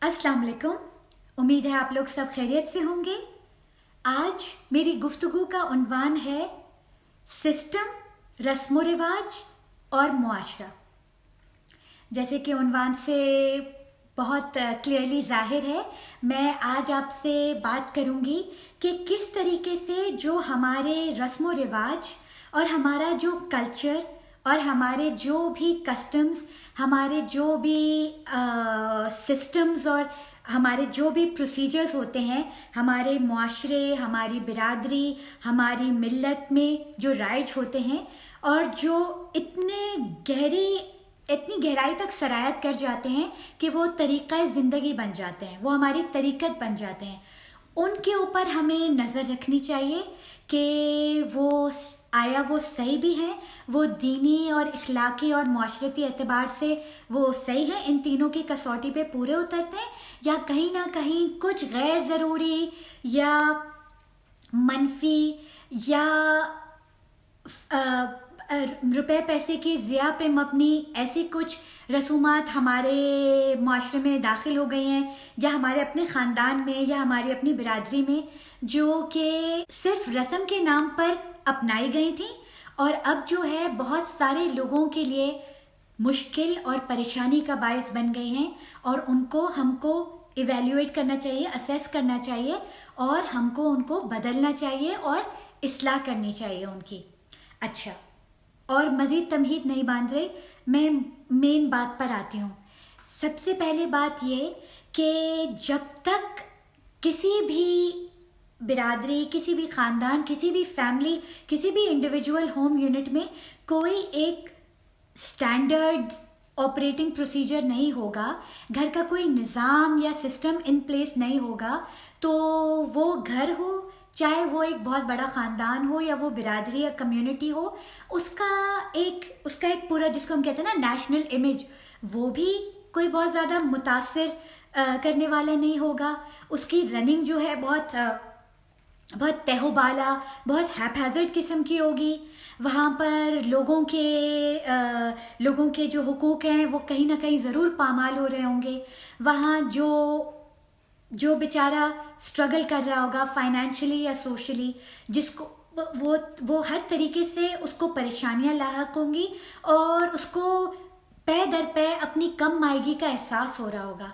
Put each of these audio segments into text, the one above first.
अस्सलाम वालेकुम। उम्मीद है आप लोग सब खैरियत से होंगे। आज मेरी गुफ्तगू का उन्वान है सिस्टम, रस्म रिवाज और मुआशरा। जैसे कि उन्वान से बहुत क्लियरली ज़ाहिर है, मैं आज आपसे बात करूंगी कि किस तरीके से जो हमारे रस्म रिवाज और हमारा जो कल्चर और हमारे जो भी कस्टम्स, हमारे जो भी सिस्टम्स और हमारे जो भी प्रोसीजर्स होते हैं, हमारे मुआशरे, हमारी बिरादरी, हमारी मिल्लत में जो राइज होते हैं और जो इतनी गहराई तक सरायत कर जाते हैं कि वो तरीक़ा ज़िंदगी बन जाते हैं, वो हमारी तरीक़त बन जाते हैं, उनके ऊपर हमें नज़र रखनी चाहिए कि वो सही भी हैं, वो दीनी और इखलाकी और माशरती एतबार से वो सही हैं, इन तीनों की कसौटी पे पूरे उतरते हैं, या कहीं ना कहीं कुछ गैर ज़रूरी या मनफी या रुपए पैसे की ज़िया पे मबनी ऐसी कुछ रसूमात हमारे माशरे में दाखिल हो गई हैं, या हमारे अपने ख़ानदान में या हमारी अपनी बिरादरी में, जो कि सिर्फ रस्म के नाम पर अपनाई गई थी और अब जो है बहुत सारे लोगों के लिए मुश्किल और परेशानी का बायस बन गए हैं, और हमको इवेल्युएट करना चाहिए, असेस करना चाहिए, और हमको उनको बदलना चाहिए और इस्लाह करनी चाहिए उनकी। अच्छा, और मज़ीद तमहीद नहीं बांध रही, मैं मेन बात पर आती हूँ। सबसे पहले बात ये कि जब तक किसी भी बिरादरी, किसी भी ख़ानदान, किसी भी फैमिली, किसी भी इंडिविजुअल होम यूनिट में कोई एक स्टैंडर्ड ऑपरेटिंग प्रोसीजर नहीं होगा, घर का कोई निज़ाम या सिस्टम इन प्लेस नहीं होगा, तो वो घर हो, चाहे वो एक बहुत बड़ा ख़ानदान हो या वो बिरादरी या कम्युनिटी हो, उसका एक पूरा, जिसको हम कहते हैं ना नेशनल इमेज, वो भी कोई बहुत ज़्यादा मुतासिर करने वाला नहीं होगा। उसकी रनिंग जो है बहुत तहोबाला, बहुत हैपहैज़र्ड किस्म की होगी। वहाँ पर लोगों के जो हुकूक हैं वो कहीं ना कहीं ज़रूर पामाल हो रहे होंगे। वहाँ जो बेचारा स्ट्रगल कर रहा होगा फाइनेंशियली या सोशली, जिसको वो हर तरीके से उसको परेशानियां लाहक होंगी और उसको पे दर पे अपनी कम मायगी का एहसास हो रहा होगा,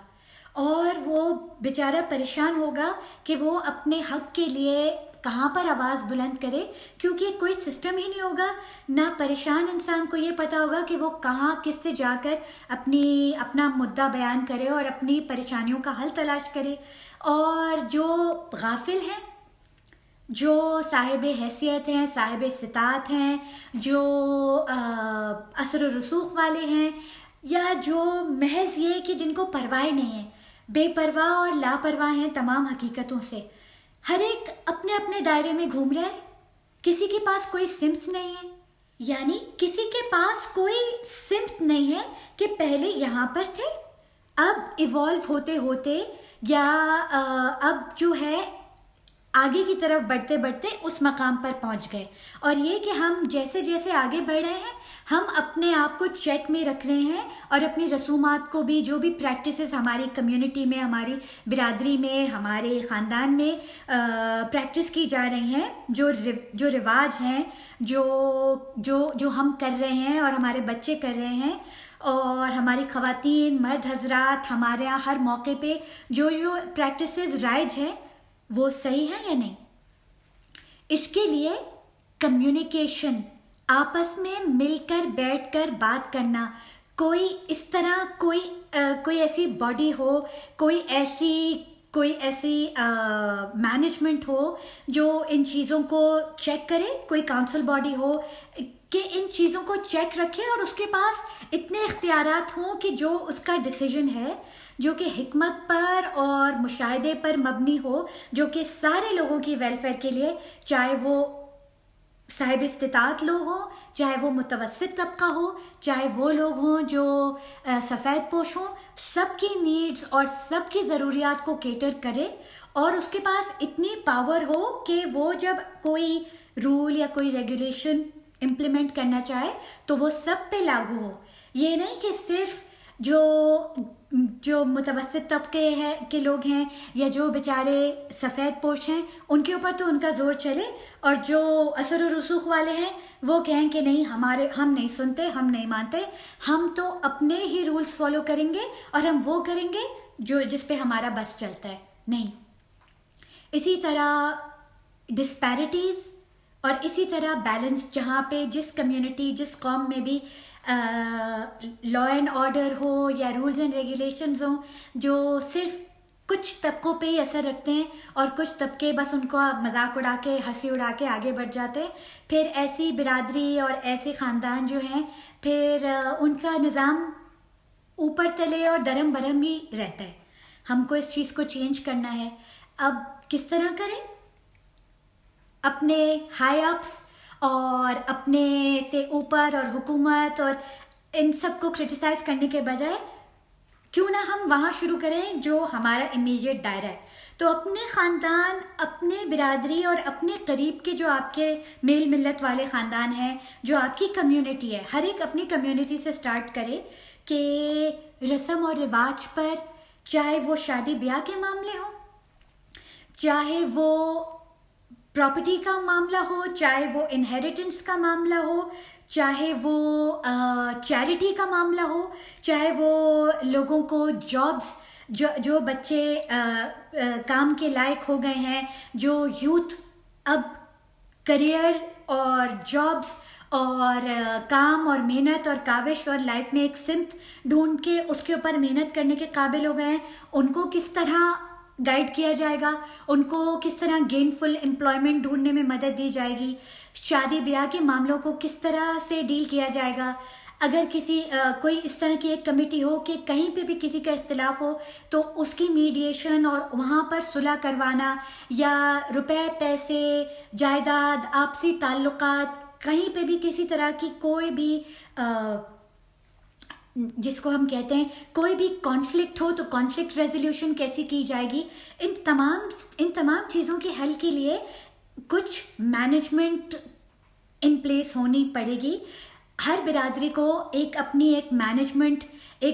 और वो बेचारा परेशान होगा कि वो अपने हक के लिए कहाँ पर आवाज़ बुलंद करे, क्योंकि कोई सिस्टम ही नहीं होगा। ना परेशान इंसान को ये पता होगा कि वो कहाँ किससे जाकर अपना मुद्दा बयान करे और अपनी परेशानियों का हल तलाश करे। और जो गाफिल हैं, जो साहिब हैसियत हैं, साहिब सितात हैं, जो असर रसूख वाले हैं, या जो महज ये कि जिनको परवाह नहीं है, बेपरवाह और लापरवाह हैं तमाम हकीकतों से, हर एक अपने अपने दायरे में घूम रहा है, किसी के पास कोई सिमत नहीं है, यानी किसी के पास कोई सिमत नहीं है कि पहले यहाँ पर थे, अब इवॉल्व होते होते या अब जो है आगे की तरफ बढ़ते बढ़ते उस मकाम पर पहुंच गए। और ये कि हम जैसे जैसे आगे बढ़ रहे हैं, हम अपने आप को चेक में रख रहे हैं और अपनी रसूमात को भी, जो भी प्रैक्टिसेस हमारी कम्युनिटी में, हमारी बिरादरी में, हमारे ख़ानदान में प्रैक्टिस की जा रही हैं, जो रिवाज हैं, जो हम कर रहे हैं और हमारे बच्चे कर रहे हैं, और हमारी ख़वातीन, मर्द हजरात, हमारे यहाँ हर मौके पे जो प्रैक्टिसेस राइज हैं, वो सही है या नहीं। इसके लिए कम्युनिकेशन, आपस में मिलकर बैठकर बात करना, कोई इस तरह कोई ऐसी बॉडी हो, कोई ऐसी मैनेजमेंट हो जो इन चीज़ों को चेक करे, कोई काउंसिल बॉडी हो कि इन चीज़ों को चेक रखे और उसके पास इतने इख्तियारात हों कि जो उसका डिसीजन है, जो कि हिकमत पर और मुशाहिदे पर मबनी हो, जो कि सारे लोगों की वेलफेयर के लिए, चाहे वो साहिब इस्तिताअत लोग हों, चाहे वो मुतवस्सित तबका हो, चाहे वो लोग हों जो सफ़ेद पोश हों, सबकी नीड्स और सबकी ज़रूरियात को केटर करे, और उसके पास इतनी पावर हो कि वो जब कोई रूल या कोई रेगुलेशन इम्प्लीमेंट करना चाहे तो वो सब पे लागू हो। ये नहीं कि सिर्फ जो جو متوسط طبقے ہیں کے لوگ ہیں یا جو بیچارے سفید پوش ہیں ان کے اوپر تو ان کا زور چلے، اور جو اثر و رسوخ والے ہیں وہ کہیں کہ نہیں ہم نہیں سنتے، ہم نہیں مانتے، ہم تو اپنے ہی رولز فالو کریں گے اور ہم وہ کریں گے جس پہ ہمارا بس چلتا ہے. نہیں. اسی طرح ڈسپیرٹیز اور اسی طرح بیلنس، جہاں پہ جس کمیونٹی جس قوم میں بھی لا اینڈ آرڈر ہو یا رولز اینڈ ریگولیشنز ہوں جو صرف کچھ طبقوں پہ ہی اثر رکھتے ہیں اور کچھ طبقے بس ان کو مذاق اڑا کے ہنسی اڑا کے آگے بڑھ جاتے ہیں، پھر ایسی برادری اور ایسے خاندان جو ہیں پھر ان کا نظام اوپر تلے اور درم برہم ہی رہتا ہے. ہم کو اس چیز کو چینج کرنا ہے. اب کس طرح کریں؟ اپنے ہائی اپس اور اپنے سے اوپر اور حکومت اور ان سب کو کرٹیسائز کرنے کے بجائے کیوں نہ ہم وہاں شروع کریں جو ہمارا امیڈیٹ دائرہ ہے. تو اپنے خاندان، اپنے برادری اور اپنے قریب کے جو آپ کے میل ملت والے خاندان ہیں، جو آپ کی کمیونٹی ہے، ہر ایک اپنی کمیونٹی سے سٹارٹ کرے کہ رسم اور رواج پر، چاہے وہ شادی بیاہ کے معاملے ہوں، چاہے وہ پراپرٹی کا معاملہ ہو، چاہے وہ انہیریٹنس کا معاملہ ہو، چاہے وہ چیریٹی کا معاملہ ہو، چاہے وہ لوگوں کو جابس، جو بچے کام کے لائق ہو گئے ہیں، جو یوتھ اب کریئر اور جابس اور کام اور محنت اور کاوش اور لائف میں ایک سمت ڈھونڈ کے اس کے اوپر محنت کرنے کے قابل ہو گئے ہیں، ان کو کس طرح گائیڈ کیا جائے گا، ان کو کس طرح گین فل امپلائمنٹ ڈھونڈنے میں مدد دی جائے گی، شادی بیاہ کے معاملوں کو کس طرح سے ڈیل کیا جائے گا. اگر کوئی اس طرح کی ایک کمیٹی ہو کہ کہیں پہ بھی کسی کا اختلاف ہو تو اس کی میڈیشن اور وہاں پر صلح کروانا، یا روپے پیسے جائیداد آپسی تعلقات، کہیں پہ بھی کسی طرح کی کوئی بھی جس کو ہم کہتے ہیں کوئی بھی کانفلکٹ ہو تو کانفلکٹ ریزولیوشن کیسی کی جائے گی. ان تمام چیزوں کے حل کے لیے کچھ مینجمنٹ ان پلیس ہونی پڑے گی. ہر برادری کو اپنی ایک مینجمنٹ،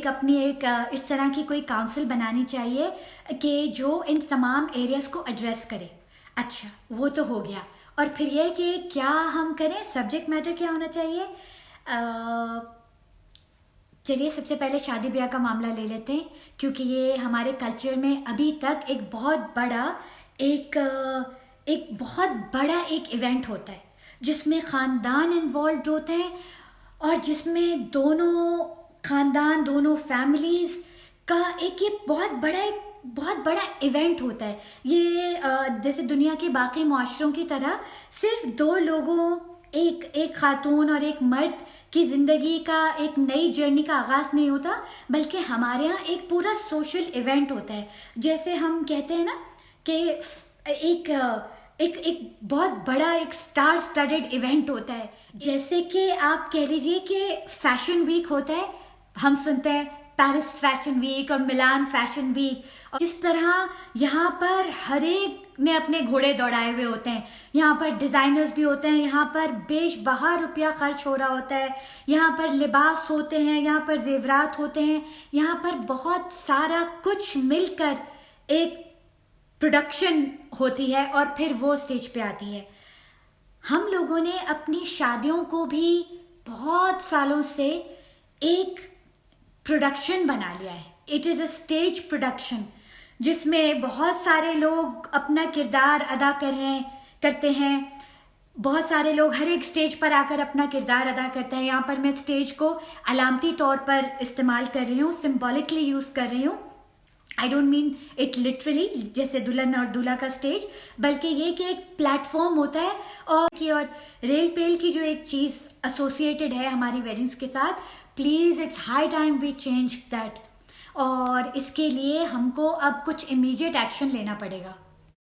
اپنی اس طرح کی کوئی کاؤنسل بنانی چاہیے کہ جو ان تمام ایریاز کو ایڈریس کرے. اچھا، وہ تو ہو گیا. اور پھر یہ کہ کیا ہم کریں، سبجیکٹ میٹر کیا ہونا چاہیے. چلیے سب سے پہلے شادی بیاہ کا معاملہ لے لیتے ہیں، کیونکہ یہ ہمارے کلچر میں ابھی تک ایک بہت بڑا ایونٹ ہوتا ہے جس میں خاندان انوالوڈ ہوتے ہیں اور جس میں دونوں خاندان، دونوں فیملیز کا یہ بہت بڑا ایونٹ ہوتا ہے. یہ جیسے دنیا کے باقی معاشروں کی طرح صرف دو لوگوں، ایک خاتون اور ایک مرد کی زندگی کا ایک نئی جرنی کا آغاز نہیں ہوتا، بلکہ ہمارے ہاں ایک پورا سوشل ایونٹ ہوتا ہے. جیسے ہم کہتے ہیں نا کہ ایک بہت بڑا ایک سٹار سٹڈڈ ایونٹ ہوتا ہے. جیسے کہ آپ کہہ لیجئے کہ فیشن ویک ہوتا ہے، ہم سنتے ہیں پیرس فیشن ویک اور ملان فیشن ویک. جس طرح یہاں پر ہر ایک نے اپنے گھوڑے دوڑائے ہوئے ہوتے ہیں، یہاں پر ڈیزائنرز بھی ہوتے ہیں، یہاں پر بیش بہا روپیہ خرچ ہو رہا ہوتا ہے، یہاں پر لباس ہوتے ہیں، یہاں پر زیورات ہوتے ہیں، یہاں پر بہت سارا کچھ مل کر ایک پروڈکشن ہوتی ہے اور پھر وہ اسٹیج پہ آتی ہے. ہم لوگوں نے اپنی شادیوں کو بھی بہت سالوں سے ایک پروڈکشن بنا لیا ہے. It is a stage production جس میں بہت سارے لوگ اپنا کردار ادا کرتے ہیں. بہت سارے لوگ ہر ایک اسٹیج پر آ کر اپنا کردار ادا کرتے ہیں. یہاں پر میں اسٹیج کو علامتی طور پر استعمال کر رہی ہوں، سمبولکلی یوز کر رہی ہوں. I don't mean it literally جیسے دلہن اور دولہا کا اسٹیج، بلکہ یہ کہ ایک پلیٹ فارم ہوتا ہے. اور ریل پیل کی جو ایک چیز ایسوسیٹڈ ہے ہماری ویڈنگس کے ساتھ، please it's high time we change that. اور اس کے لیے ہم کو اب کچھ امیڈیٹ ایکشن لینا پڑے گا.